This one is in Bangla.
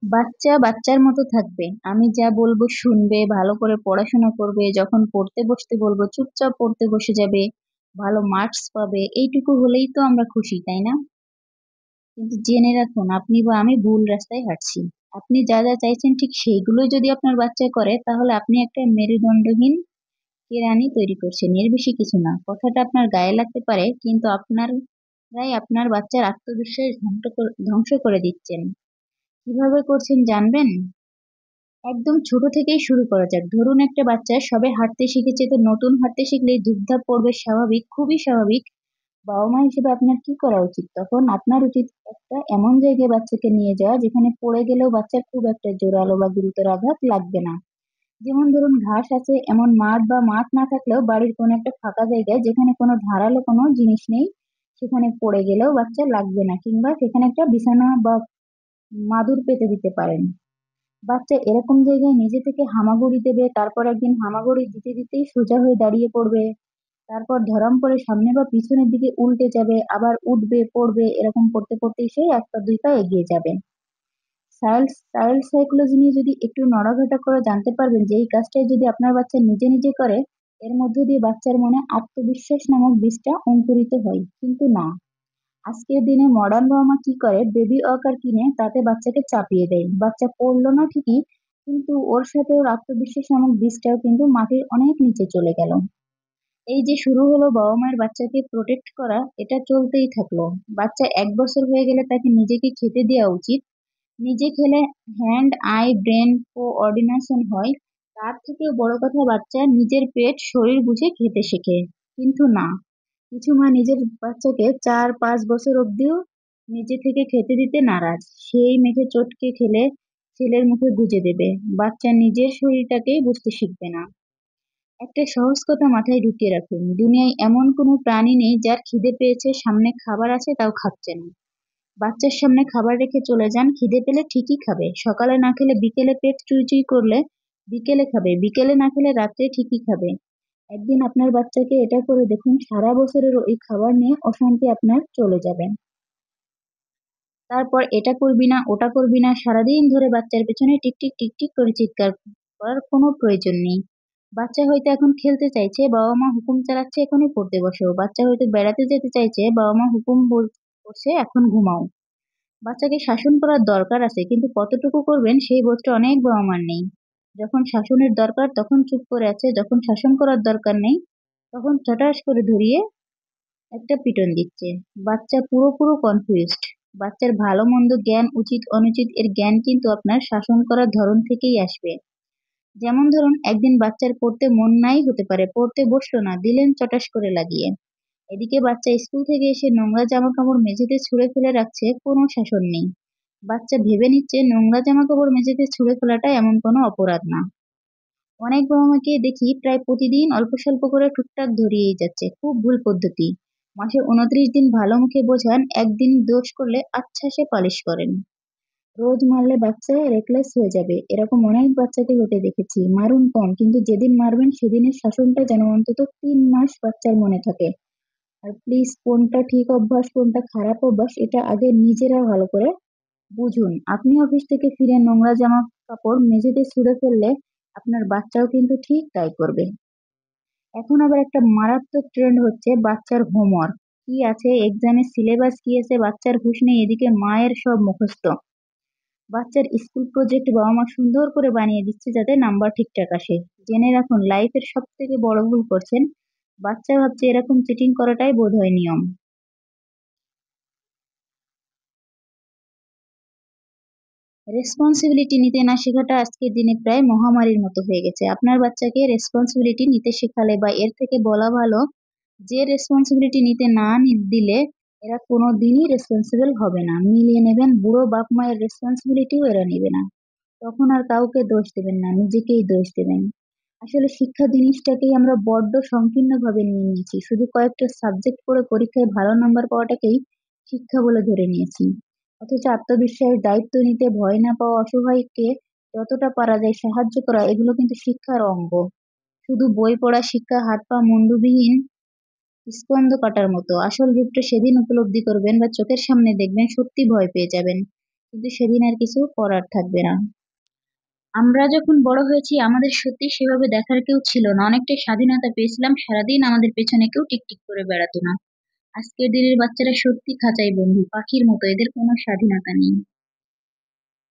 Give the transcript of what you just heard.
বাচ্চা বাচ্চার মতো থাকবে, আমি যা বলবো শুনবে, ভালো করে পড়াশোনা করবে, যখন পড়তে বসতে বলবো চুপচাপ পড়তে বসে যাবে, ভালো মার্কস পাবে, এইটুকু হলেই তো আমরা খুশি, তাই না? কিন্তু জেনে রাখুন, আপনি বা আমি ভুল রাস্তায় হাঁটছি। আপনি যা যা চাইছেন ঠিক সেইগুলোই যদি আপনার বাচ্চা করে, তাহলে আপনি একটা মেরুদণ্ডহীন কেরানি তৈরি করছেন, এর বেশি কিছু না। কথাটা আপনার গায়ে লাগতে পারে, কিন্তু আপনারাই আপনার বাচ্চার আত্মবিশ্বাস ধ্বংস করে দিচ্ছেন। কিভাবে করছেন জানবেন? একদম ছোট থেকেই শুরু করা যাক। ধরুন একটা বাচ্চা সবে হাঁটতে শিখেছে, তো নতুন হাঁটতে শিখলে ধূপধাপ পড়বে, স্বাভাবিক, খুবই স্বাভাবিক। বাবা মা হিসেবে আপনার কি করা উচিত? তখন আপনার উচিত একটা এমন জায়গায় বাচ্চাকে নিয়ে যাওয়া যেখানে পড়ে গেলেও বাচ্চার খুব একটা জোরালো বা গুরুতর আঘাত লাগবে না। যেমন ধরুন ঘাস আছে এমন মাঠ, বা মাঠ না থাকলেও বাড়ির কোনো একটা ফাঁকা জায়গায় যেখানে কোনো ধারালো কোনো জিনিস নেই, সেখানে পড়ে গেলেও বাচ্চা লাগবে না, কিংবা সেখানে একটা বিছানা বা মাদুর পেতে দিতে পারেন। বাচ্চা এরকম জায়গায় নিজে থেকে হামাগুড়ি দেবে, তারপর একদিন হামাগুড়ি দিতে দিতেই সোজা হয়ে দাঁড়িয়ে পড়বে, তারপর ধরম করে সামনে বা পিছনের দিকে উল্টে যাবে, আবার উঠবে, পড়বে, এরকম করতে করতেই সে এক পা দুই পা এগিয়ে যাবে। চাইল্ড সাইকোলজি নিয়ে যদি একটু নড়াঘাটা করে জানতে পারবেন যে এই কাজটাই যদি আপনার বাচ্চা নিজে নিজে করে, এর মধ্য দিয়ে বাচ্চার মনে আত্মবিশ্বাস নামক বীজটা অঙ্কুরিত হয়। কিন্তু না, আজকের দিনে মডার্ন বাবা মা কি করে, বেবি ওয়াকার কিনে তাতে বাচ্চাকে চাপিয়ে দেয়। বাচ্চা পড়লো না ঠিকই, কিন্তু ওর সাথে ওর আত্মবিশ্বাস নামক বীজটাও কিন্তু মাটির অনেক নিচে চলে গেল। এই যে শুরু হলো বাবা মায়ের বাচ্চাকে প্রোটেক্ট করা, এটা চলতেই থাকলো। বাচ্চা 1 বছর হয়ে গেলে তাকে নিজেকে খেতে দেওয়া উচিত। নিজে খেলে হ্যান্ড আই ব্রেন কোঅর্ডিনেশন হয়। তার থেকেও বড় কথা, বাচ্চা নিজের পেট শরীর বুঝে খেতে শেখে। কিন্তু না, কিছু মা নিজের বাচ্চাকে 4-5 বছর অব্দিও নিজে থেকে খেতে দিতে নারাজ। সেই মেখে চটকে খেলে ছেলের মুখে গুজে দেবে। বাচ্চা নিজের শরীরটাকেই বুঝতে শিখবে না। একটা সহজ কথা মাথায় ঢুকিয়ে রাখুন, দুনিয়ায় এমন কোনো প্রাণী নেই যার খিদে পেয়েছে, সামনে খাবার আছে তাও খাচ্ছে না। বাচ্চার সামনে খাবার রেখে চলে যান, খিদে পেলে ঠিকই খাবে। সকালে না খেলে বিকেলে পেট চুইচুই করলে বিকেলে খাবে, বিকেলে না খেলে রাত্রে ঠিকই খাবে। একদিন আপনার বাচ্চাকে এটা করে দেখুন, সারা বছরের ওই খাবার নিয়ে অশান্তি আপনার চলে যাবে। তারপর এটা করবি না, ওটা করবি না, সারাদিন ধরে বাচ্চার পেছনে টিকটিক টিকটিক করে চিৎকার করার কোনো প্রয়োজন নেই। বাচ্চা হয়তো এখন খেলতে চাইছে, বাবা মা হুকুম চালাচ্ছে এখনই পড়তে বসো। বাচ্চা হয়তো বেড়াতে যেতে চাইছে, বাবা মা হুকুম করছে এখন ঘুমাও। বাচ্চাকে শাসন করার দরকার আছে, কিন্তু কতটুকু করবেন সেই বোধটা অনেক বাবা মার নেই। যখন শাসনের দরকার তখন চুপ করে আছে, যখন শাসন করার দরকার নেই তখন চটাস করে ধরিয়ে একটা পিটন দিচ্ছে। বাচ্চা পুরোপুরো কনফিউজড। বাচ্চার ভালো মন্দ জ্ঞান, উচিত অনুচিত এর জ্ঞান কিন্তু আপনার শাসন করার ধরন থেকেই আসবে। যেমন ধরুন একদিন বাচ্চার পড়তে মন নাই হতে পারে, পড়তে বসলো না, দিলেন চটাস করে লাগিয়ে। এদিকে বাচ্চা স্কুল থেকে এসে নোংরা জামা কাপড় মেঝেতে ছুঁড়ে ফেলে রাখছে, কোনো শাসন নেই। বাচ্চা ভেবে নিচ্ছে নোংরা জামা কাপড় মেঝেতে ছুঁড়ে ফেলাটা এমন কোনো অপরাধ না। অনেক বাবা মাকে দেখি প্রায় প্রতিদিন অল্প স্বল্প করে টুকটাক ধরিয়েই যাচ্ছে, খুব ভুল পদ্ধতি। মাসে 29 দিন ভালো মুখে বোঝান, একদিন দোষ করলে আচ্ছা সে পালিশ করেন। রোজ মারলে বাচ্চা রেকলেস হয়ে যাবে, এরকম অনেক বাচ্চাকে হতে দেখেছি। মারুন কম, কিন্তু যেদিন মারবেন সেদিনের শাসনটা যেন অন্তত 3 মাস বাচ্চার মনে থাকে। আর প্লিজ, কোনটা ঠিক অভ্যাস কোনটা খারাপ অভ্যাস এটা আগে নিজেরা ভালো করে বুঝুন। আপনি অফিস থেকে ফিরে নোংরা জামা কাপড় মেঝেতে ছুঁড়ে ফেললে আপনার বাচ্চাও কিন্তু ঠিক তাই করবে। এখন আবার একটা মারাত্মক ট্রেন্ড হচ্ছে বাচ্চার হোমওয়ার্ক কি আছে, এক্সামের সিলেবাস কি আছে, বাচ্চার হুঁশ নেই, এদিকে মায়ের সব মুখস্থ। বাচ্চার স্কুল প্রজেক্ট বাবা মা সুন্দর করে বানিয়ে দিচ্ছে যাতে নাম্বার ঠিকঠাক আসে। জেনে রাখুন, লাইফের সব থেকে বড় ভুল করছেন। বাচ্চা ভাবছে এরকম চিটিং করাটাই বোধহয় নিয়ম। রেসপন্সিবিলিটি নিতে না শেখাটা আজকের দিনে প্রায় মহামারীর মতো হয়ে গেছে। আপনার বাচ্চাকে রেসপন্সিবিলিটি নিতে শেখালে, বা এর থেকে বলা ভালো, যে রেসপন্সিবিলিটি নিতে না দিলে এরা কোনোদিনই রেসপন্সিবল হবে না। মিলিয়ে নেবেন, বুড়ো বাপ মায়ের রেসপন্সিবিলিটিও এরা নেবে না। তখন আর কাউকে দোষ দেবেন না, নিজেকেই দোষ দেবেন। আসলে শিক্ষা জিনিসটাকেই আমরা বড্ড সংকীর্ণভাবে নিয়ে নিয়েছি, শুধু কয়েকটা সাবজেক্ট পড়ে পরীক্ষায় ভালো নাম্বার পাওয়াটাকেই শিক্ষা বলে ধরে নিয়েছি। অথচ আত্মবিশ্বাস, দায়িত্ব নিতে ভয় না পাওয়া, অসহায়কে যতটা পারা যায় সাহায্য করা, এগুলো কিন্তু শিক্ষার অঙ্গ। শুধু বই পড়া শিক্ষা হাত পা মুন্ডুবিহীন স্কন্ধ কাটার মতো। আসল রূপটা সেদিন উপলব্ধি করবেন বা চোখের সামনে দেখবেন, সত্যি ভয় পেয়ে যাবেন। কিন্তু সেদিন আর কিছু করার থাকবে না। আমরা যখন বড় হয়েছি আমাদের সত্যি সেভাবে দেখার কেউ ছিল না, অনেকটাই স্বাধীনতা পেয়েছিলাম, সারাদিন আমাদের পেছনে কেউ টিকটিক করে বেড়াতো না। আজকের দিনের বাচ্চারা সত্যি খাঁচাই বন্দি, পাখির মতো, এদের কোনো স্বাধীনতা নেই।